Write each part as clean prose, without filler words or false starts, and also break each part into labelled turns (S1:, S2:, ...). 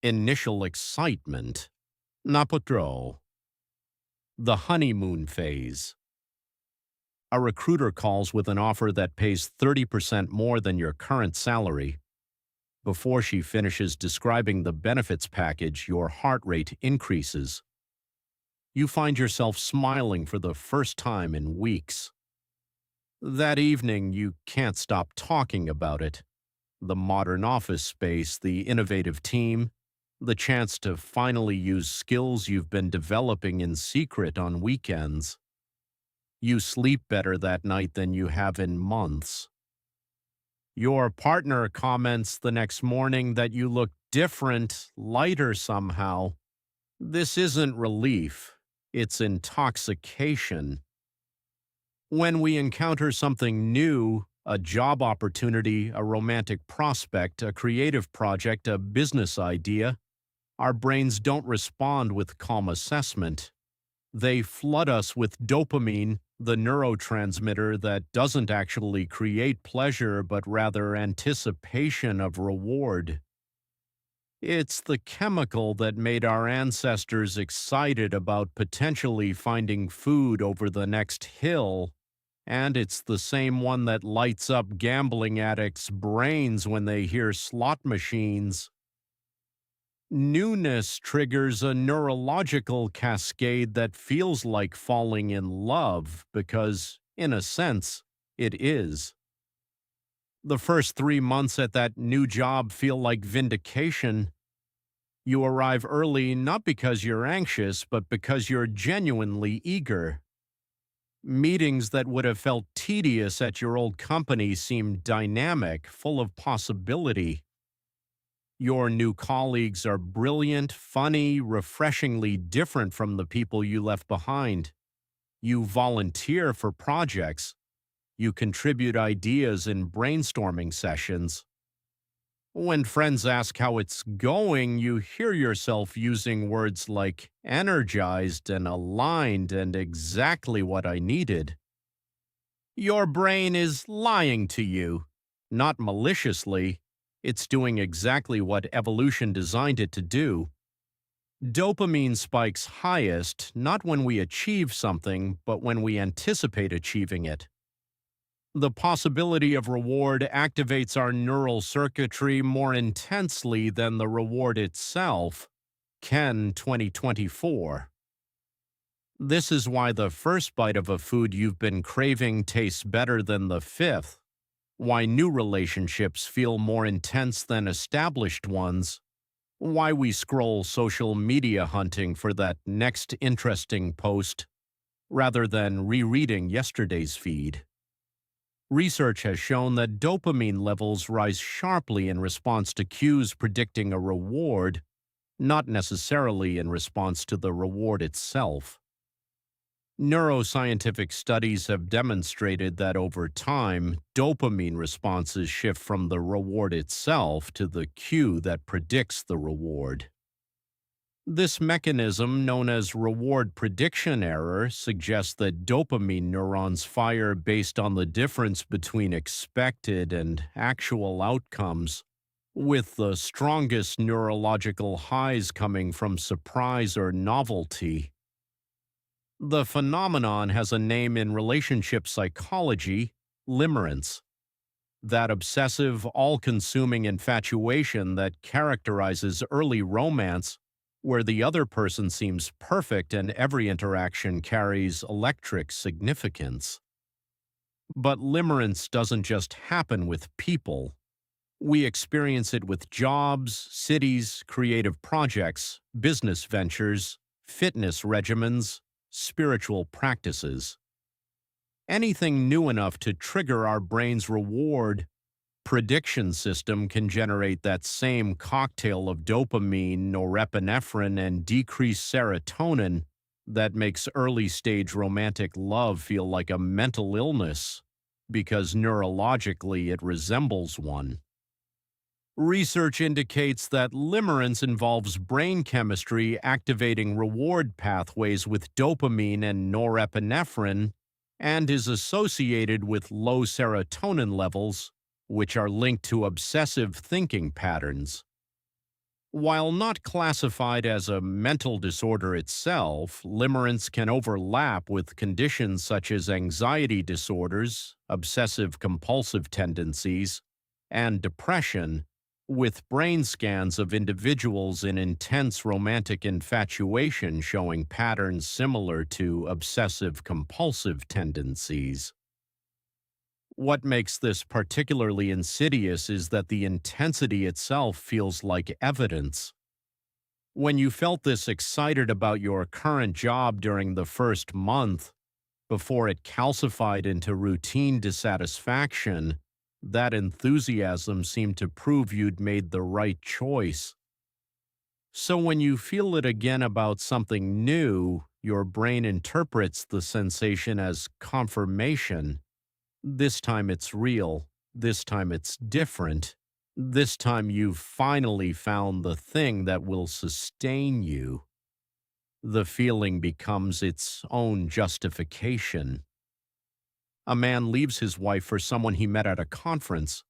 S1: Initial excitement. Napotro. The honeymoon phase. A recruiter calls with an offer that pays 30% more than your current salary. Before she finishes describing the benefits package, your heart rate increases. You find yourself smiling for the first time in weeks. That evening, you can't stop talking about it. The modern office space, the innovative team, the chance to finally use skills you've been developing in secret on weekends. You sleep better that night than you have in months. Your partner comments the next morning that you look different, lighter somehow. This isn't relief, it's intoxication. When we encounter something new, a job opportunity, a romantic prospect, a creative project, a business idea, our brains don't respond with calm assessment. They flood us with dopamine, the neurotransmitter that doesn't actually create pleasure but rather anticipation of reward. It's the chemical that made our ancestors excited about potentially finding food over the next hill, and it's the same one that lights up gambling addicts' brains when they hear slot machines. Newness triggers a neurological cascade that feels like falling in love because, in a sense, it is. The first 3 months at that new job feel like vindication. You arrive early not because you're anxious, but because you're genuinely eager. Meetings that would have felt tedious at your old company seem dynamic, full of possibility. Your new colleagues are brilliant, funny, refreshingly different from the people you left behind. You volunteer for projects. You contribute ideas in brainstorming sessions. When friends ask how it's going, you hear yourself using words like energized and aligned and exactly what I needed. Your brain is lying to you, not maliciously. It's doing exactly what evolution designed it to do. Dopamine spikes highest not when we achieve something, but when we anticipate achieving it. The possibility of reward activates our neural circuitry more intensely than the reward itself. Ken 2024. This is why the first bite of a food you've been craving tastes better than the fifth. Why new relationships feel more intense than established ones. Why we scroll social media hunting for that next interesting post rather than rereading yesterday's feed. Research has shown that dopamine levels rise sharply in response to cues predicting a reward, not necessarily in response to the reward itself. Neuroscientific studies have demonstrated that over time, dopamine responses shift from the reward itself to the cue that predicts the reward. This mechanism, known as reward prediction error, suggests that dopamine neurons fire based on the difference between expected and actual outcomes, with the strongest neurological highs coming from surprise or novelty. The phenomenon has a name in relationship psychology: limerence. That obsessive, all-consuming infatuation that characterizes early romance, where the other person seems perfect and every interaction carries electric significance. But limerence doesn't just happen with people. We experience it with jobs, cities, creative projects, business ventures, fitness regimens, spiritual practices. Anything new enough to trigger our brain's reward prediction system can generate that same cocktail of dopamine, norepinephrine, and decreased serotonin that makes early-stage romantic love feel like a mental illness, because neurologically it resembles one. Research indicates that limerence involves brain chemistry activating reward pathways with dopamine and norepinephrine and is associated with low serotonin levels, which are linked to obsessive thinking patterns. While not classified as a mental disorder itself, limerence can overlap with conditions such as anxiety disorders, obsessive compulsive tendencies, and depression, with brain scans of individuals in intense romantic infatuation showing patterns similar to obsessive compulsive tendencies. What makes this particularly insidious is that the intensity itself feels like evidence. When you felt this excited about your current job during the first month, before it calcified into routine dissatisfaction, that enthusiasm seemed to prove you'd made the right choice. So when you feel it again about something new, your brain interprets the sensation as confirmation. This time it's real. This time it's different. This time you've finally found the thing that will sustain you. The feeling becomes its own justification. A man leaves his wife for someone he met at a conference.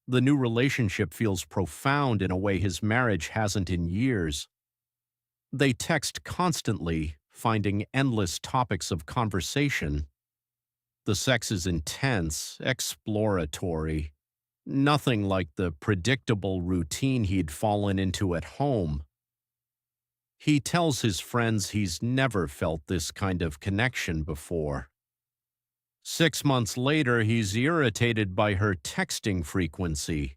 S1: The new relationship feels profound in a way his marriage hasn't in years. They text constantly, finding endless topics of conversation. The sex is intense, exploratory, nothing like the predictable routine he'd fallen into at home. He tells his friends he's never felt this kind of connection before. 6 months later, he's irritated by her texting frequency.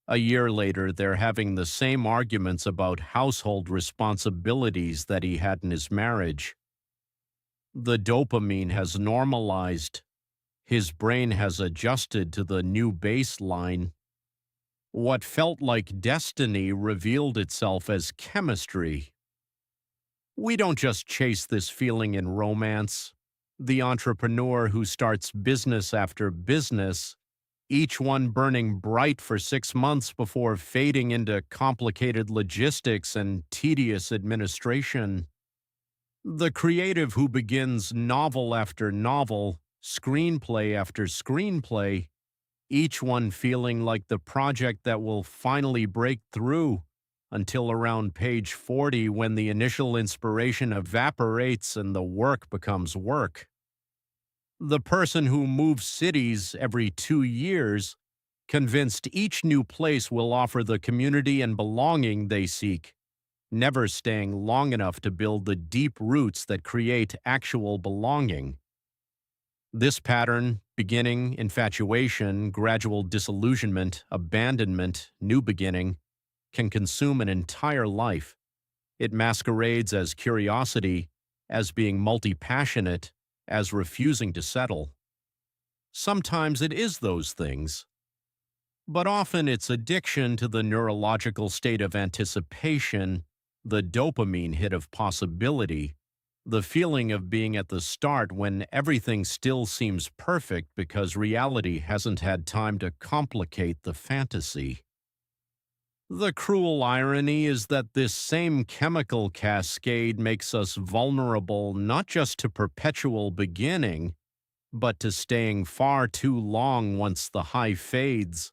S1: A year later, they're having the same arguments about household responsibilities that he had in his marriage. The dopamine has normalized. His brain has adjusted to the new baseline. What felt like destiny revealed itself as chemistry. We don't just chase this feeling in romance. The entrepreneur who starts business after business, each one burning bright for 6 months before fading into complicated logistics and tedious administration. The creative who begins novel after novel, screenplay after screenplay, each one feeling like the project that will finally break through, until around page 40 when the initial inspiration evaporates and the work becomes work. The person who moves cities every 2 years, convinced each new place will offer the community and belonging they seek, never staying long enough to build the deep roots that create actual belonging. This pattern, beginning, infatuation, gradual disillusionment, abandonment, new beginning, can consume an entire life. It masquerades as curiosity, as being multi-passionate, as refusing to settle. Sometimes it is those things, but often it's addiction to the neurological state of anticipation, the dopamine hit of possibility, the feeling of being at the start when everything still seems perfect because reality hasn't had time to complicate the fantasy. The cruel irony is that this same chemical cascade makes us vulnerable not just to perpetual beginning, but to staying far too long once the high fades.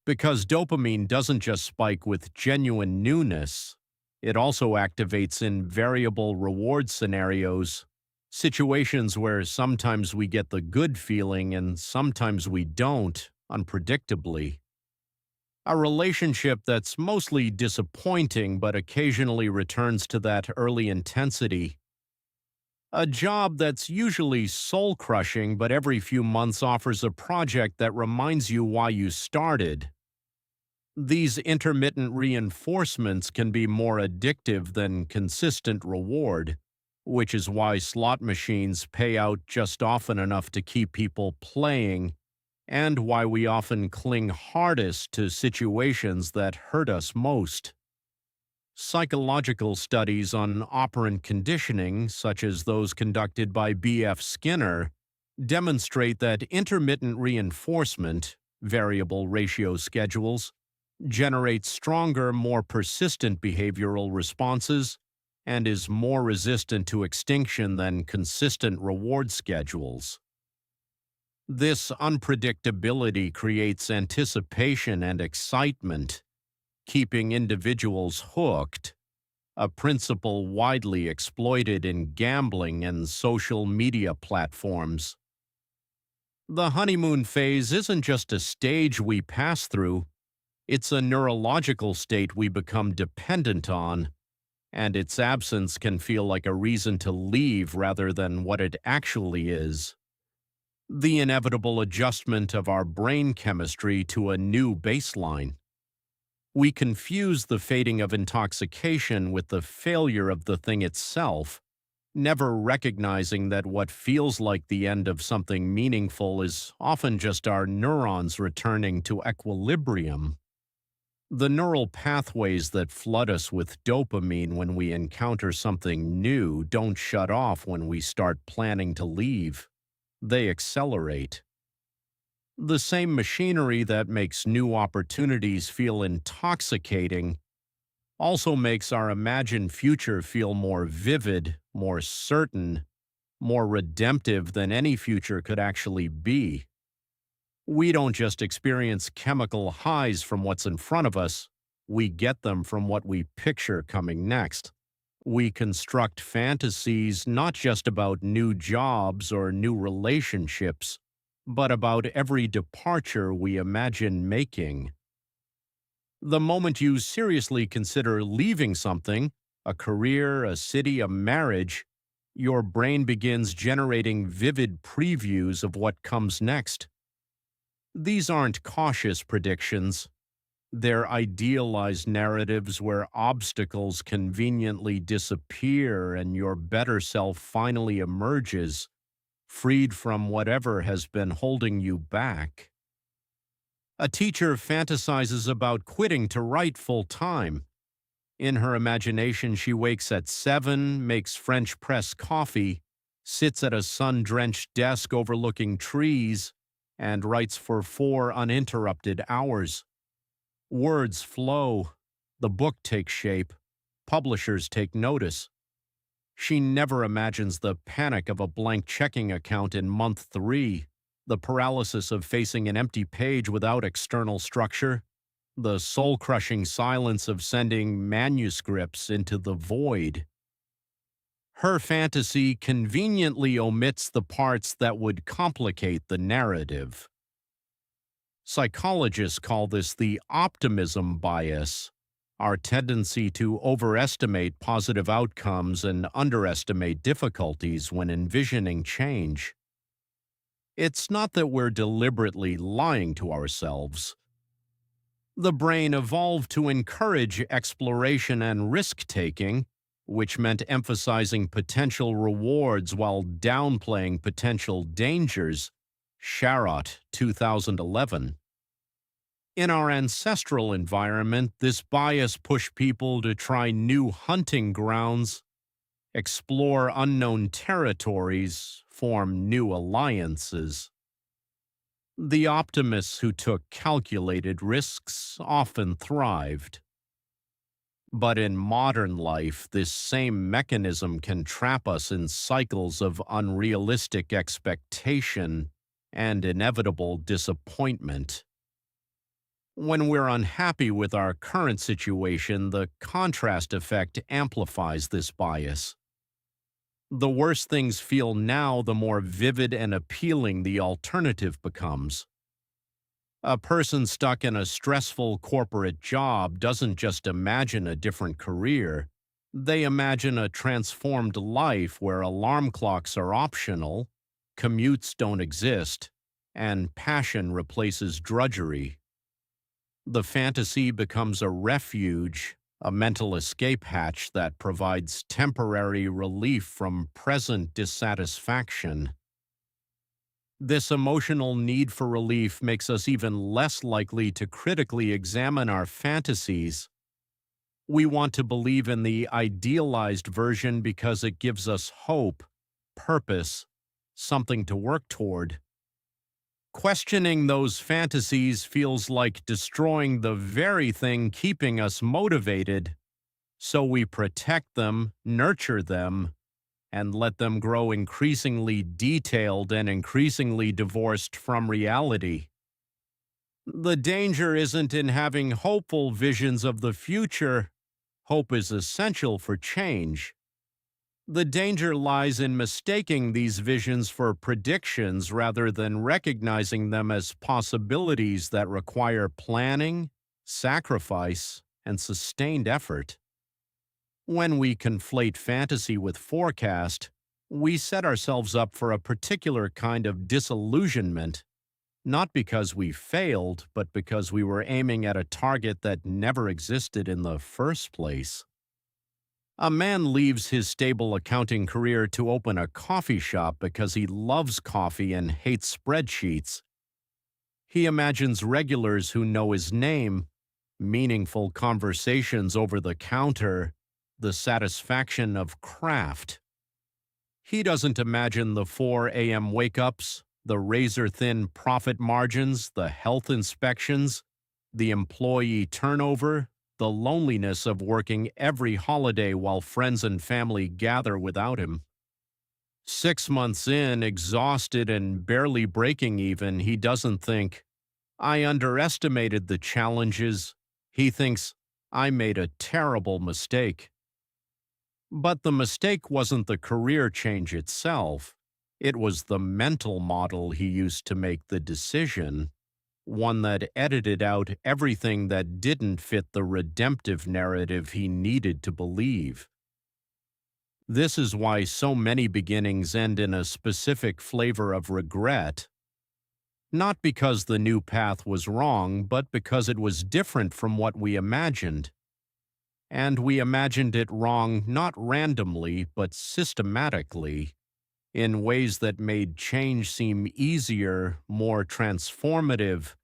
S1: Because dopamine doesn't just spike with genuine newness, it also activates in variable reward scenarios, situations where sometimes we get the good feeling and sometimes we don't, unpredictably. A relationship that's mostly disappointing but occasionally returns to that early intensity. A job that's usually soul-crushing but every few months offers a project that reminds you why you started. These intermittent reinforcements can be more addictive than consistent reward, which is why slot machines pay out just often enough to keep people playing, and why we often cling hardest to situations that hurt us most. Psychological studies on operant conditioning, such as those conducted by B.F. Skinner, demonstrate that intermittent reinforcement, variable ratio schedules, generate stronger, more persistent behavioral responses and is more resistant to extinction than consistent reward schedules. This unpredictability creates anticipation and excitement. keeping individuals hooked, a principle widely exploited in gambling and social media platforms. The honeymoon phase isn't just a stage we pass through, it's a neurological state we become dependent on, and its absence can feel like a reason to leave rather than what it actually is. The inevitable adjustment of our brain chemistry to a new baseline. We confuse the fading of intoxication with the failure of the thing itself, never recognizing that what feels like the end of something meaningful is often just our neurons returning to equilibrium. The neural pathways that flood us with dopamine when we encounter something new don't shut off when we start planning to leave. They accelerate. The same machinery that makes new opportunities feel intoxicating also makes our imagined future feel more vivid, more certain, more redemptive than any future could actually be. We don't just experience chemical highs from what's in front of us, we get them from what we picture coming next. We construct fantasies not just about new jobs or new relationships, but about every departure we imagine making. The moment you seriously consider leaving something, a career, a city, a marriage, your brain begins generating vivid previews of what comes next. These aren't cautious predictions. They're idealized narratives where obstacles conveniently disappear and your better self finally emerges, freed from whatever has been holding you back. A teacher fantasizes about quitting to write full time. In her imagination, she wakes at 7, makes French press coffee, sits at a sun-drenched desk overlooking trees, and writes for 4 uninterrupted hours. Words flow, the book takes shape, publishers take notice. She never imagines the panic of a blank checking account in month 3, the paralysis of facing an empty page without external structure, the soul-crushing silence of sending manuscripts into the void. Her fantasy conveniently omits the parts that would complicate the narrative. Psychologists call this the optimism bias, our tendency to overestimate positive outcomes and underestimate difficulties when envisioning change. It's not that we're deliberately lying to ourselves. The brain evolved to encourage exploration and risk-taking, which meant emphasizing potential rewards while downplaying potential dangers. Sharot, 2011. In our ancestral environment, this bias pushed people to try new hunting grounds, explore unknown territories, form new alliances. The optimists who took calculated risks often thrived. But in modern life, this same mechanism can trap us in cycles of unrealistic expectation and inevitable disappointment. When we're unhappy with our current situation, the contrast effect amplifies this bias. The worse things feel now, the more vivid and appealing the alternative becomes. A person stuck in a stressful corporate job doesn't just imagine a different career. They imagine a transformed life where alarm clocks are optional, commutes don't exist, and passion replaces drudgery. The fantasy becomes a refuge, a mental escape hatch that provides temporary relief from present dissatisfaction. This emotional need for relief makes us even less likely to critically examine our fantasies. We want to believe in the idealized version because it gives us hope, purpose, something to work toward. Questioning those fantasies feels like destroying the very thing keeping us motivated, so we protect them, nurture them, and let them grow increasingly detailed and increasingly divorced from reality. The danger isn't in having hopeful visions of the future. Hope is essential for change. The danger lies in mistaking these visions for predictions rather than recognizing them as possibilities that require planning, sacrifice, and sustained effort. When we conflate fantasy with forecast, we set ourselves up for a particular kind of disillusionment, not because we failed, but because we were aiming at a target that never existed in the first place. A man leaves his stable accounting career to open a coffee shop because he loves coffee and hates spreadsheets. He imagines regulars who know his name, meaningful conversations over the counter, the satisfaction of craft. He doesn't imagine the 4 a.m. wake-ups, the razor-thin profit margins, the health inspections, the employee turnover, the loneliness of working every holiday while friends and family gather without him. 6 months in, exhausted and barely breaking even, he doesn't think, I underestimated the challenges. He thinks, I made a terrible mistake. But the mistake wasn't the career change itself. It was the mental model he used to make the decision, one that edited out everything that didn't fit the redemptive narrative he needed to believe. This is why so many beginnings end in a specific flavor of regret, not because the new path was wrong, but because it was different from what we imagined. And we imagined it wrong not randomly, but systematically, in ways that made change seem easier, more transformative,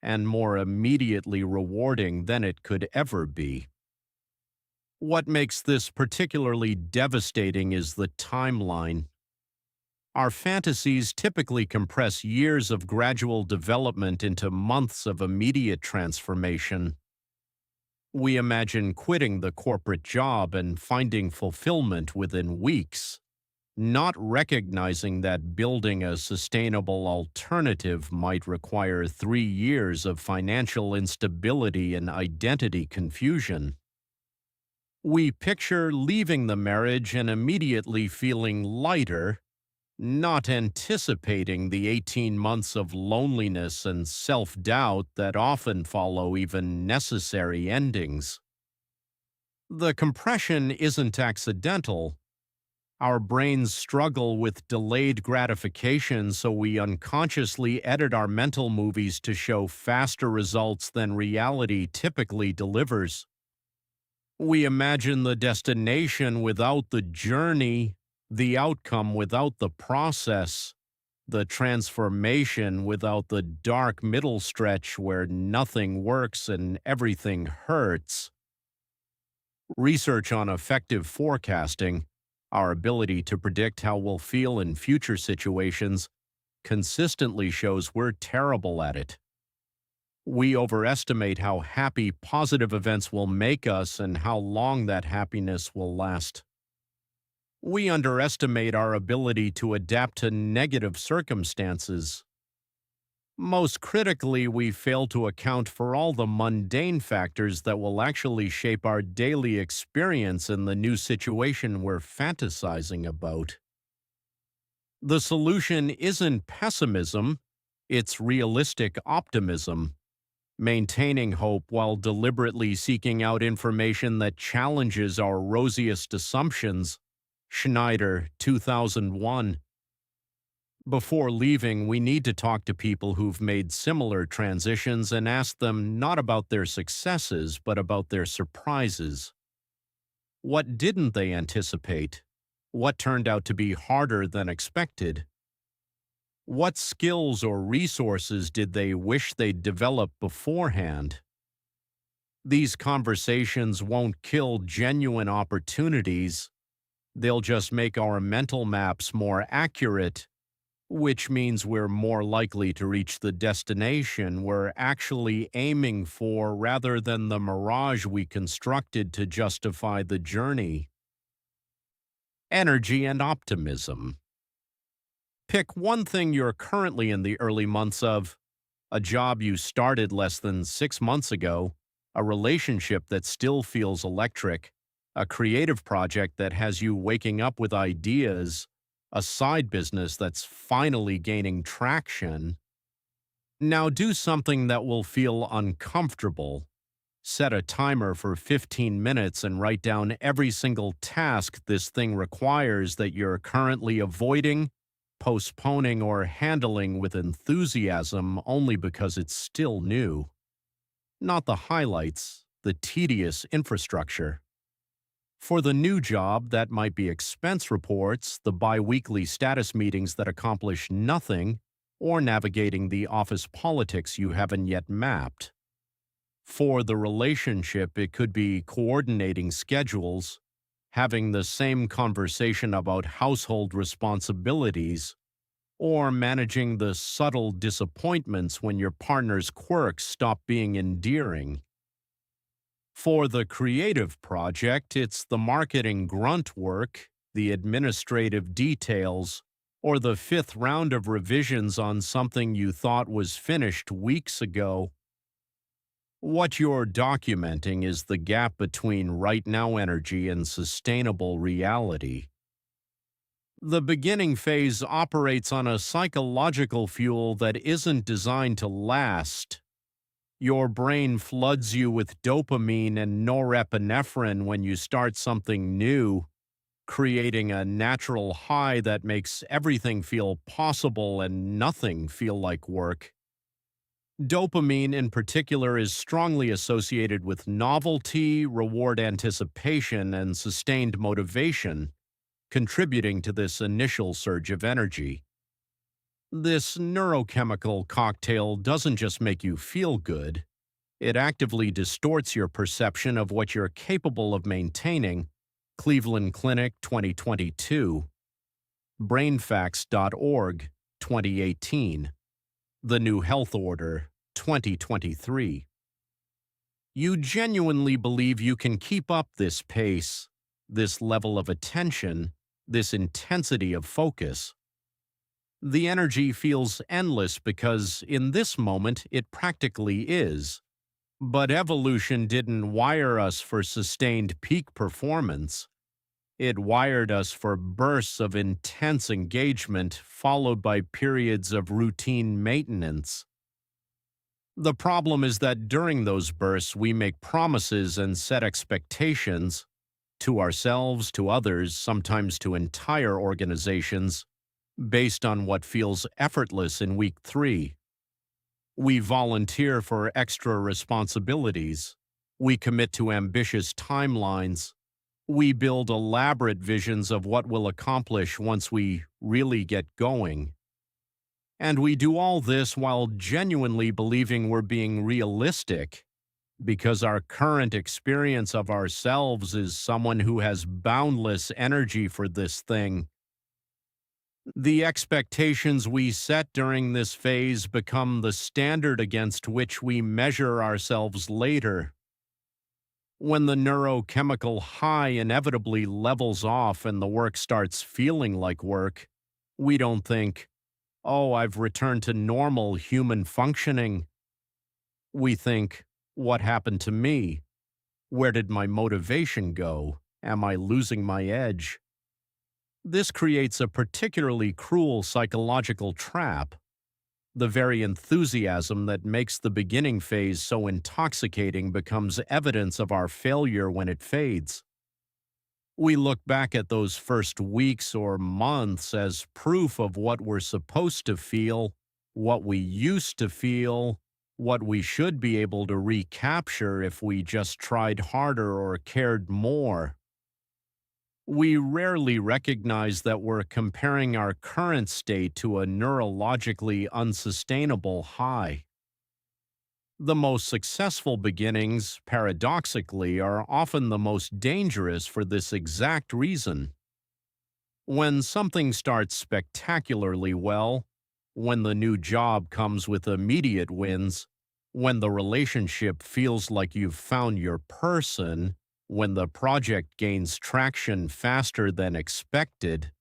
S1: and more immediately rewarding than it could ever be. What makes this particularly devastating is the timeline. Our fantasies typically compress years of gradual development into months of immediate transformation. We imagine quitting the corporate job and finding fulfillment within weeks, not recognizing that building a sustainable alternative might require 3 years of financial instability and identity confusion. We picture leaving the marriage and immediately feeling lighter, not anticipating the 18 months of loneliness and self-doubt that often follow even necessary endings. The compression isn't accidental. Our brains struggle with delayed gratification, so we unconsciously edit our mental movies to show faster results than reality typically delivers. We imagine the destination without the journey, the outcome without the process, the transformation without the dark middle stretch where nothing works and everything hurts. Research on effective forecasting, our ability to predict how we'll feel in future situations, consistently shows we're terrible at it. We overestimate how happy positive events will make us and how long that happiness will last. We underestimate our ability to adapt to negative circumstances. Most critically, we fail to account for all the mundane factors that will actually shape our daily experience in the new situation we're fantasizing about. The solution isn't pessimism, it's realistic optimism, maintaining hope while deliberately seeking out information that challenges our rosiest assumptions. Schneider, 2001. Before leaving, we need to talk to people who've made similar transitions and ask them not about their successes, but about their surprises. What didn't they anticipate? What turned out to be harder than expected? What skills or resources did they wish they'd developed beforehand? These conversations won't kill genuine opportunities. They'll just make our mental maps more accurate, which means we're more likely to reach the destination we're actually aiming for rather than the mirage we constructed to justify the journey. Energy and optimism. Pick one thing you're currently in the early months of. a job you started less than 6 months ago, a relationship that still feels electric, a creative project that has you waking up with ideas, a side business that's finally gaining traction. Now do something that will feel uncomfortable. Set a timer for 15 minutes and write down every single task this thing requires that you're currently avoiding, postponing, or handling with enthusiasm only because it's still new. Not the highlights, the tedious infrastructure. For the new job, that might be expense reports, the bi-weekly status meetings that accomplish nothing, or navigating the office politics you haven't yet mapped. For the relationship, it could be coordinating schedules, having the same conversation about household responsibilities, or managing the subtle disappointments when your partner's quirks stop being endearing. For the creative project, it's the marketing grunt work, the administrative details, or the fifth round of revisions on something you thought was finished weeks ago. What you're documenting is the gap between right now energy and sustainable reality. The beginning phase operates on a psychological fuel that isn't designed to last. Your brain floods you with dopamine and norepinephrine when you start something new, creating a natural high that makes everything feel possible and nothing feel like work. Dopamine, in particular, is strongly associated with novelty, reward anticipation, and sustained motivation, contributing to this initial surge of energy. This neurochemical cocktail doesn't just make you feel good, it actively distorts your perception of what you're capable of maintaining. Cleveland Clinic 2022, brainfacts.org 2018, The New Health Order 2023. You genuinely believe you can keep up this pace, this level of attention, this intensity of focus. The energy feels endless because, in this moment, it practically is. But evolution didn't wire us for sustained peak performance. It wired us for bursts of intense engagement followed by periods of routine maintenance. The problem is that during those bursts, we make promises and set expectations to ourselves, to others, sometimes to entire organizations, based on what feels effortless in week 3. We volunteer for extra responsibilities. We commit to ambitious timelines. We build elaborate visions of what we'll accomplish once we really get going. And we do all this while genuinely believing we're being realistic, because our current experience of ourselves is someone who has boundless energy for this thing. The expectations we set during this phase become the standard against which we measure ourselves later. When the neurochemical high inevitably levels off and the work starts feeling like work, we don't think, "Oh, I've returned to normal human functioning." We think, "What happened to me? Where did my motivation go? Am I losing my edge?" This creates a particularly cruel psychological trap. The very enthusiasm that makes the beginning phase so intoxicating becomes evidence of our failure when it fades. We look back at those first weeks or months as proof of what we're supposed to feel, what we used to feel, what we should be able to recapture if we just tried harder or cared more. We rarely recognize that we're comparing our current state to a neurologically unsustainable high. The most successful beginnings, paradoxically, are often the most dangerous for this exact reason. When something starts spectacularly well, when the new job comes with immediate wins, when the relationship feels like you've found your person, when the project gains traction faster than expected,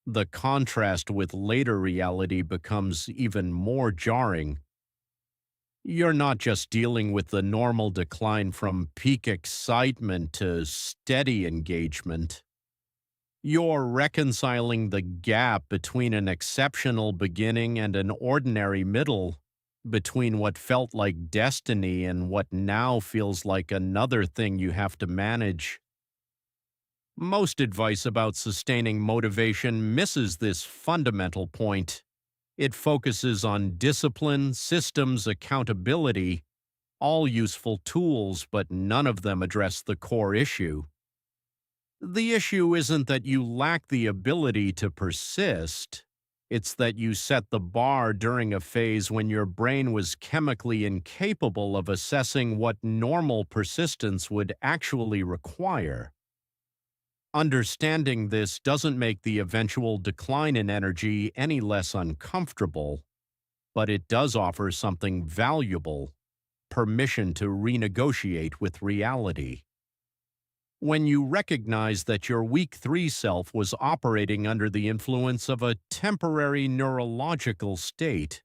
S1: the contrast with later reality becomes even more jarring. You're not just dealing with the normal decline from peak excitement to steady engagement. You're reconciling the gap between an exceptional beginning and an ordinary middle, between what felt like destiny and what now feels like another thing you have to manage. Most advice about sustaining motivation misses this fundamental point. It focuses on discipline, systems, accountability, all useful tools, but none of them address the core issue. The issue isn't that you lack the ability to persist. It's that you set the bar during a phase when your brain was chemically incapable of assessing what normal persistence would actually require. Understanding this doesn't make the eventual decline in energy any less uncomfortable, but it does offer something valuable: permission to renegotiate with reality. When you recognize that your week 3 self was operating under the influence of a temporary neurological state,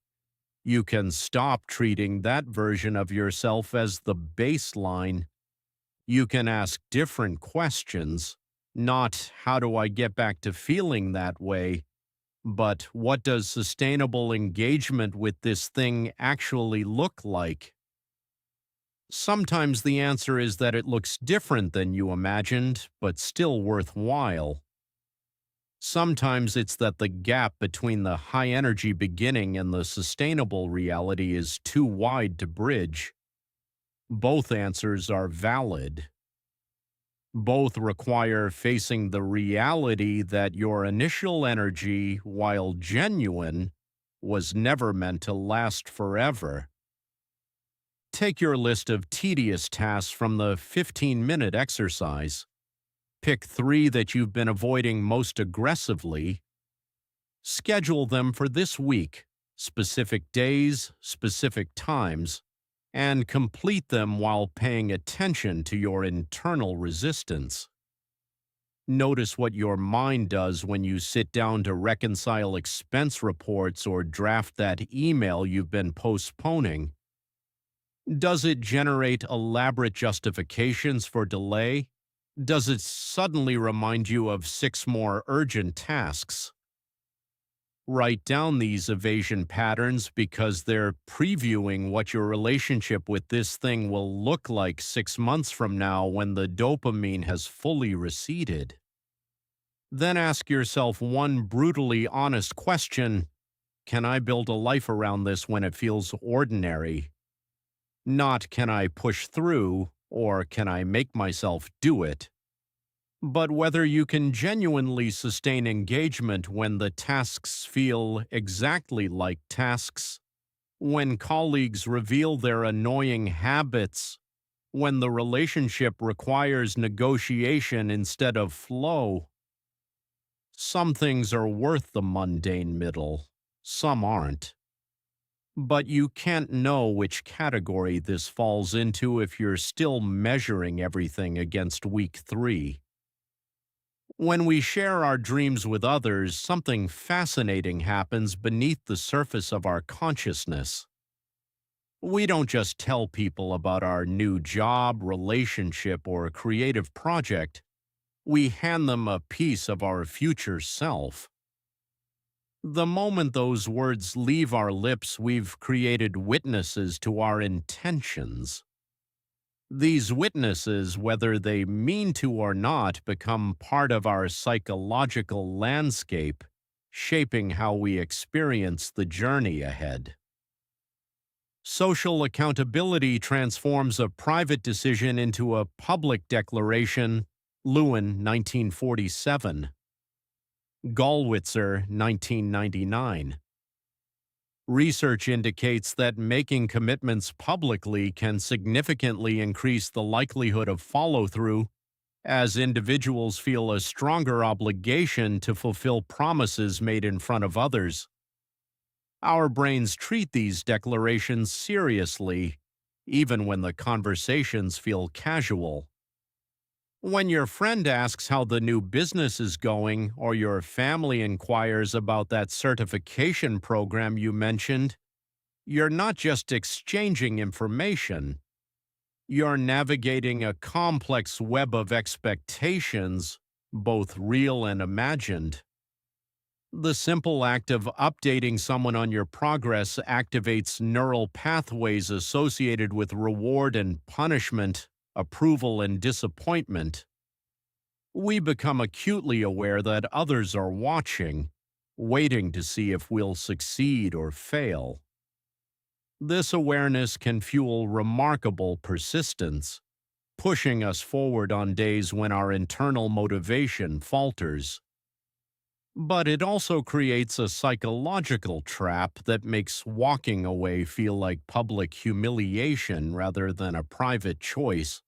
S1: you can stop treating that version of yourself as the baseline. You can ask different questions, not "how do I get back to feeling that way?" but "what does sustainable engagement with this thing actually look like?" Sometimes the answer is that it looks different than you imagined, but still worthwhile. Sometimes it's that the gap between the high energy beginning and the sustainable reality is too wide to bridge. Both answers are valid. Both require facing the reality that your initial energy, while genuine, was never meant to last forever. Take your list of tedious tasks from the 15-minute exercise. Pick 3 that you've been avoiding most aggressively. Schedule them for this week, specific days, specific times, and complete them while paying attention to your internal resistance. Notice what your mind does when you sit down to reconcile expense reports or draft that email you've been postponing. Does it generate elaborate justifications for delay? Does it suddenly remind you of 6 more urgent tasks? Write down these evasion patterns because they're previewing what your relationship with this thing will look like 6 months from now when the dopamine has fully receded. Then ask yourself one brutally honest question: can I build a life around this when it feels ordinary? Not can I push through or can I make myself do it, but whether you can genuinely sustain engagement when the tasks feel exactly like tasks, when colleagues reveal their annoying habits, when the relationship requires negotiation instead of flow. Some things are worth the mundane middle, some aren't. But you can't know which category this falls into if you're still measuring everything against week 3. When we share our dreams with others, something fascinating happens beneath the surface of our consciousness. We don't just tell people about our new job, relationship, or creative project. We hand them a piece of our future self. The moment those words leave our lips, we've created witnesses to our intentions. These witnesses, whether they mean to or not, become part of our psychological landscape, shaping how we experience the journey ahead. Social accountability transforms a private decision into a public declaration. Lewin, 1947. Gallwitzer, 1999. Research indicates that making commitments publicly can significantly increase the likelihood of follow-through, as individuals feel a stronger obligation to fulfill promises made in front of others. Our brains treat these declarations seriously, even when the conversations feel casual. When your friend asks how the new business is going, or your family inquires about that certification program you mentioned, You're not just exchanging information, you're navigating a complex web of expectations, both real and imagined. The simple act of updating someone on your progress activates neural pathways associated with reward and punishment, approval and disappointment. We become acutely aware that others are watching, waiting to see if we'll succeed or fail. This awareness can fuel remarkable persistence, pushing us forward on days when our internal motivation falters. But it also creates a psychological trap that makes walking away feel like public humiliation rather than a private choice.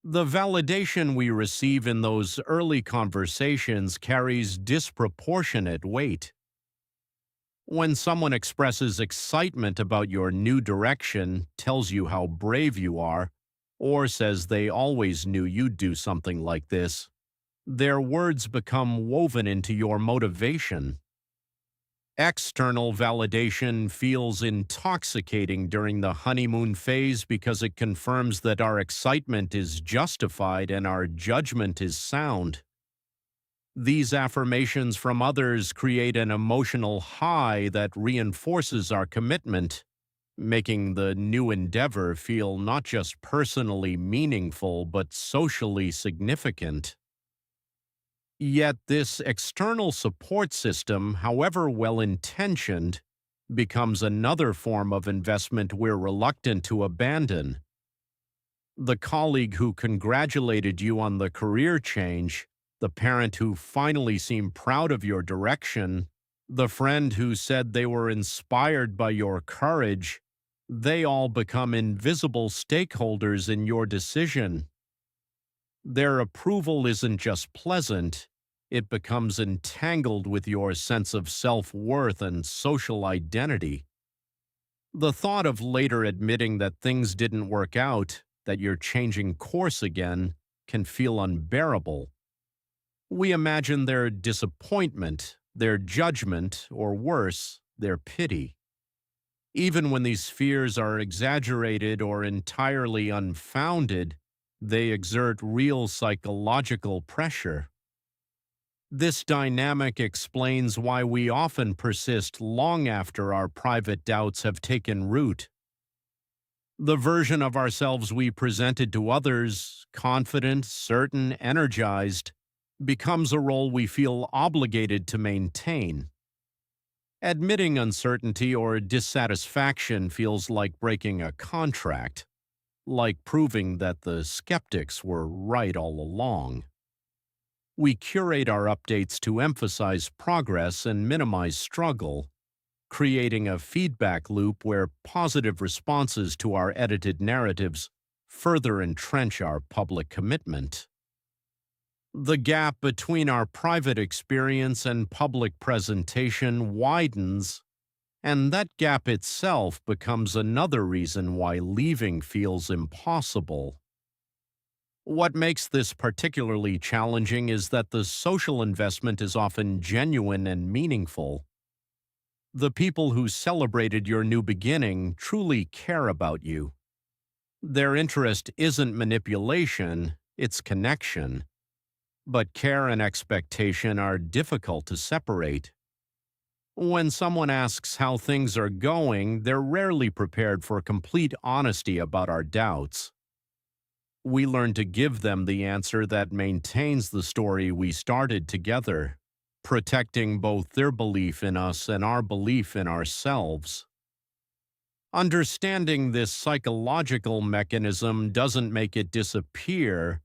S1: The validation we receive in those early conversations carries disproportionate weight. When someone expresses excitement about your new direction, tells you how brave you are, or says they always knew you'd do something like this, their words become woven into your motivation. External validation feels intoxicating during the honeymoon phase because it confirms that our excitement is justified and our judgment is sound. These affirmations from others create an emotional high that reinforces our commitment, making the new endeavor feel not just personally meaningful but socially significant. Yet this external support system, however well-intentioned, becomes another form of investment we're reluctant to abandon. The colleague who congratulated you on the career change, the parent who finally seemed proud of your direction, the friend who said they were inspired by your courage, they all become invisible stakeholders in your decision. Their approval isn't just pleasant, it becomes entangled with your sense of self-worth and social identity. The thought of later admitting that things didn't work out, that you're changing course again, can feel unbearable. We imagine their disappointment, their judgment, or worse, their pity. Even when these fears are exaggerated or entirely unfounded, they exert real psychological pressure. This dynamic explains why we often persist long after our private doubts have taken root. The version of ourselves we presented to others, confident, certain, energized, becomes a role we feel obligated to maintain. Admitting uncertainty or dissatisfaction feels like breaking a contract, like proving that the skeptics were right all along. We curate our updates to emphasize progress and minimize struggle, creating a feedback loop where positive responses to our edited narratives further entrench our public commitment. The gap between our private experience and public presentation widens, and that gap itself becomes another reason why leaving feels impossible. What makes this particularly challenging is that the social investment is often genuine and meaningful. The people who celebrated your new beginning truly care about you. Their interest isn't manipulation, it's connection. But care and expectation are difficult to separate. When someone asks how things are going, they're rarely prepared for complete honesty about our doubts. We learn to give them the answer that maintains the story we started together, protecting both their belief in us and our belief in ourselves. Understanding this psychological mechanism doesn't make it disappear,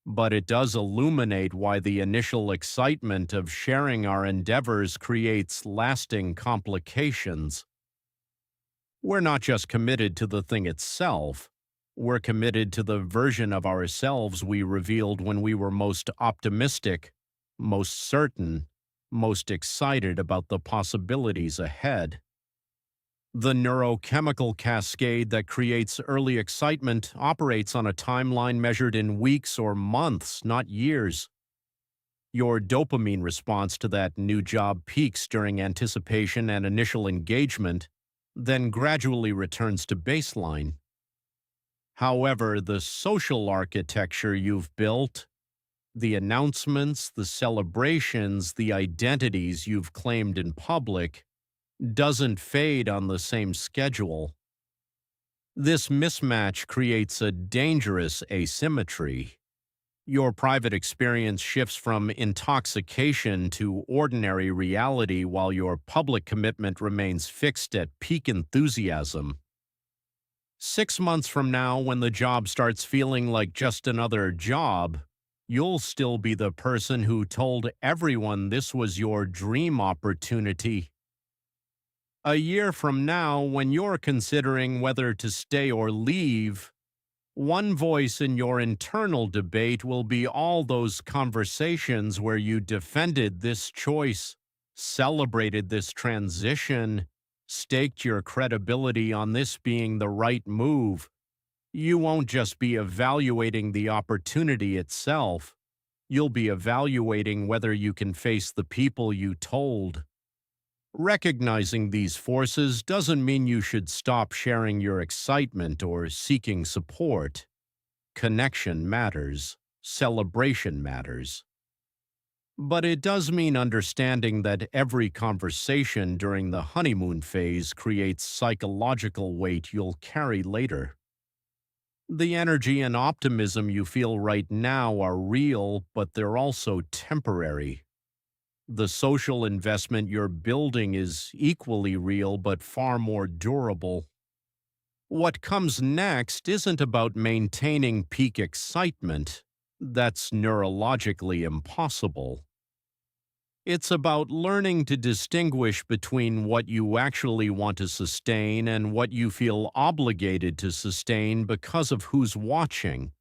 S1: but it does illuminate why the initial excitement of sharing our endeavors creates lasting complications. We're not just committed to the thing itself, we're committed to the version of ourselves we revealed when we were most optimistic, most certain, most excited about the possibilities ahead. The neurochemical cascade that creates early excitement operates on a timeline measured in weeks or months, not years. Your dopamine response to that new job peaks during anticipation and initial engagement, then gradually returns to baseline. However, the social architecture you've built, the announcements, the celebrations, the identities you've claimed in public, doesn't fade on the same schedule. This mismatch creates a dangerous asymmetry. Your private experience shifts from intoxication to ordinary reality while your public commitment remains fixed at peak enthusiasm. 6 months from now, when the job starts feeling like just another job, you'll still be the person who told everyone this was your dream opportunity. A year from now, when you're considering whether to stay or leave, one voice in your internal debate will be all those conversations where you defended this choice, celebrated this transition, staked your credibility on this being the right move. You won't just be evaluating the opportunity itself, you'll be evaluating whether you can face the people you told. Recognizing these forces doesn't mean you should stop sharing your excitement or seeking support. Connection matters. Celebration matters. But it does mean understanding that every conversation during the honeymoon phase creates psychological weight you'll carry later. The energy and optimism you feel right now are real, but they're also temporary. The social investment you're building is equally real but far more durable. What comes next isn't about maintaining peak excitement. That's neurologically impossible. It's about learning to distinguish between what you actually want to sustain and what you feel obligated to sustain because of who's watching.